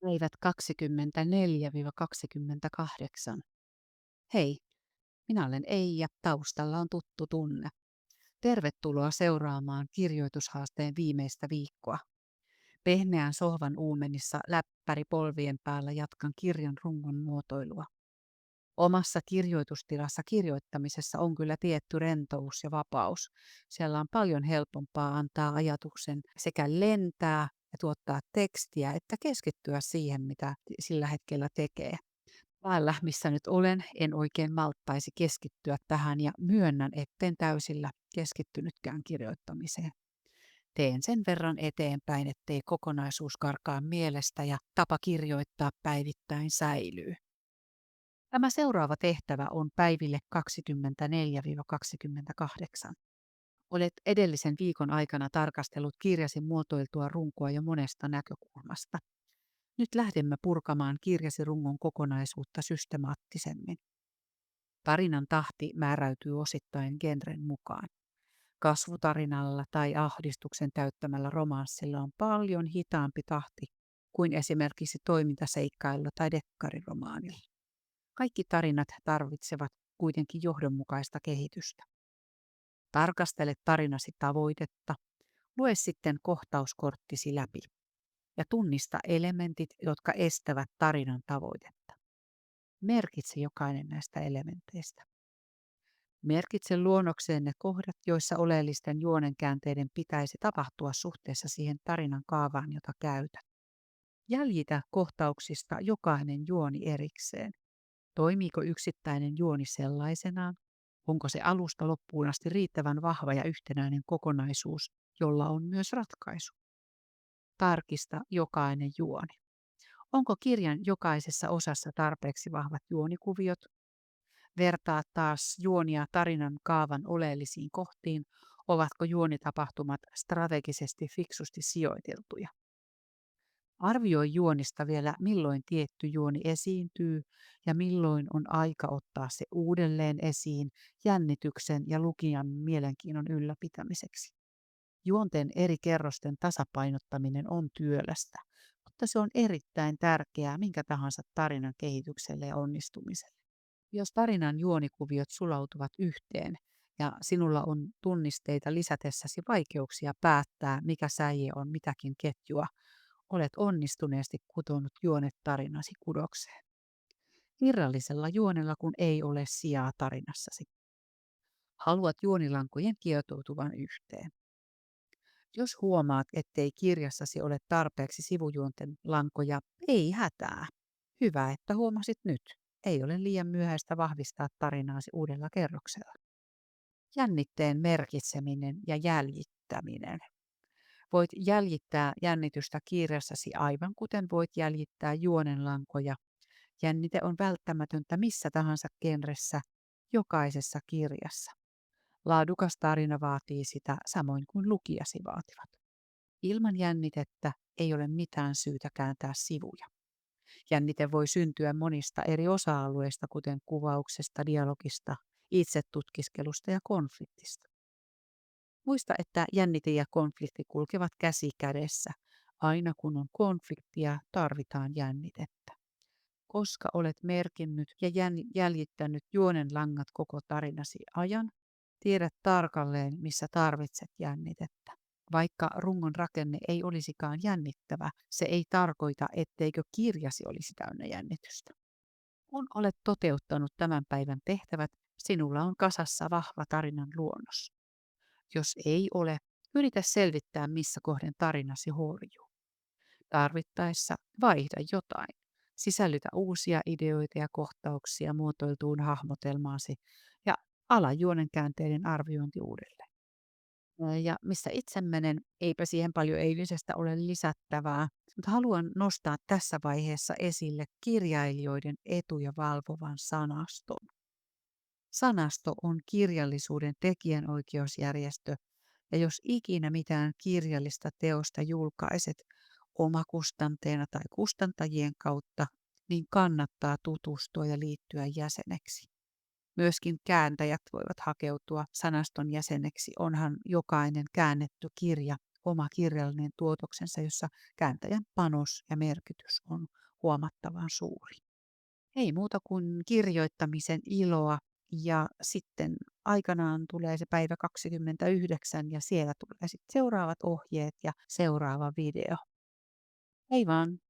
Päivät 24-28. Hei, minä olen Eija, taustalla on tuttu tunne. Tervetuloa seuraamaan kirjoitushaasteen viimeistä viikkoa. Pehmeän sohvan uumenissa läppäri polvien päällä jatkan kirjan rungon muotoilua. Omassa kirjoitustilassa kirjoittamisessa on kyllä tietty rentous ja vapaus. Siellä on paljon helpompaa antaa ajatuksen sekä lentää ja tuottaa tekstiä, että keskittyä siihen, mitä sillä hetkellä tekee. Täällä, missä nyt olen, en oikein malttaisi keskittyä tähän ja myönnän, etten täysillä keskittynytkään kirjoittamiseen. Teen sen verran eteenpäin, ettei kokonaisuus karkaa mielestä ja tapa kirjoittaa päivittäin säilyy. Tämä seuraava tehtävä on päiville 24-28. Olet edellisen viikon aikana tarkastellut kirjasi muotoiltua runkoa jo monesta näkökulmasta. Nyt lähdemme purkamaan kirjasi rungon kokonaisuutta systemaattisemmin. Tarinan tahti määräytyy osittain genren mukaan. Kasvutarinalla tai ahdistuksen täyttämällä romanssilla on paljon hitaampi tahti kuin esimerkiksi toimintaseikkailla tai dekkariromaanilla. Kaikki tarinat tarvitsevat kuitenkin johdonmukaista kehitystä. Tarkastele tarinasi tavoitetta, lue sitten kohtauskorttisi läpi ja tunnista elementit, jotka estävät tarinan tavoitetta. Merkitse jokainen näistä elementeistä. Merkitse luonnokseen ne kohdat, joissa oleellisten juonenkäänteiden pitäisi tapahtua suhteessa siihen tarinan kaavaan, jota käytät. Jäljitä kohtauksista jokainen juoni erikseen. Toimiiko yksittäinen juoni sellaisenaan? Onko se alusta loppuun asti riittävän vahva ja yhtenäinen kokonaisuus, jolla on myös ratkaisu? Tarkista jokainen juoni. Onko kirjan jokaisessa osassa tarpeeksi vahvat juonikuviot? Vertaa taas juonia tarinan kaavan oleellisiin kohtiin, ovatko juonitapahtumat strategisesti fiksusti sijoiteltuja. Arvioi juonista vielä, milloin tietty juoni esiintyy ja milloin on aika ottaa se uudelleen esiin jännityksen ja lukijan mielenkiinnon ylläpitämiseksi. Juonten eri kerrosten tasapainottaminen on työlästä, mutta se on erittäin tärkeää minkä tahansa tarinan kehitykselle ja onnistumiselle. Jos tarinan juonikuviot sulautuvat yhteen ja sinulla on tunnisteita lisätessäsi vaikeuksia päättää, mikä säie on mitäkin ketjua, olet onnistuneesti kutonut juonet tarinasi kudokseen. Irrallisella juonella kun ei ole sijaa tarinassasi. Haluat juonilankojen kietoutuvan yhteen. Jos huomaat, ettei kirjassasi ole tarpeeksi sivujuonten lankoja, ei hätää. Hyvä, että huomasit nyt. Ei ole liian myöhäistä vahvistaa tarinaasi uudella kerroksella. Jännitteen merkitseminen ja jäljittäminen. Voit jäljittää jännitystä kirjassasi aivan kuten voit jäljittää juonenlankoja. Jännite on välttämätöntä missä tahansa genressä, jokaisessa kirjassa. Laadukas tarina vaatii sitä samoin kuin lukijasi vaativat. Ilman jännitettä ei ole mitään syytä kääntää sivuja. Jännite voi syntyä monista eri osa-alueista, kuten kuvauksesta, dialogista, itsetutkiskelusta ja konfliktista. Muista, että jännite ja konflikti kulkevat käsi kädessä. Aina kun on konfliktia, tarvitaan jännitettä. Koska olet merkinnyt ja jäljittänyt juonen langat koko tarinasi ajan, tiedät tarkalleen, missä tarvitset jännitettä. Vaikka rungon rakenne ei olisikaan jännittävä, se ei tarkoita, etteikö kirjasi olisi täynnä jännitystä. Kun olet toteuttanut tämän päivän tehtävät, sinulla on kasassa vahva tarinan luonnos. Jos ei ole, yritä selvittää, missä kohden tarinasi horjuu. Tarvittaessa vaihda jotain. Sisällytä uusia ideoita ja kohtauksia muotoiltuun hahmotelmaasi ja ala juonenkäänteiden arviointi uudelleen. Ja missä itse menen, eipä siihen paljon eilisestä ole lisättävää, mutta haluan nostaa tässä vaiheessa esille kirjailijoiden etuja valvovan sanaston. Sanasto on kirjallisuuden tekijänoikeusjärjestö, ja jos ikinä mitään kirjallista teosta julkaiset omakustanteena tai kustantajien kautta, niin kannattaa tutustua ja liittyä jäseneksi. Myöskin kääntäjät voivat hakeutua sanaston jäseneksi, onhan jokainen käännetty kirja oma kirjallinen tuotoksensa, jossa kääntäjän panos ja merkitys on huomattavan suuri. Ei muuta kuin kirjoittamisen iloa ja sitten aikanaan tulee se päivä 29 ja siellä tulee sitten seuraavat ohjeet ja seuraava video. Hei vaan!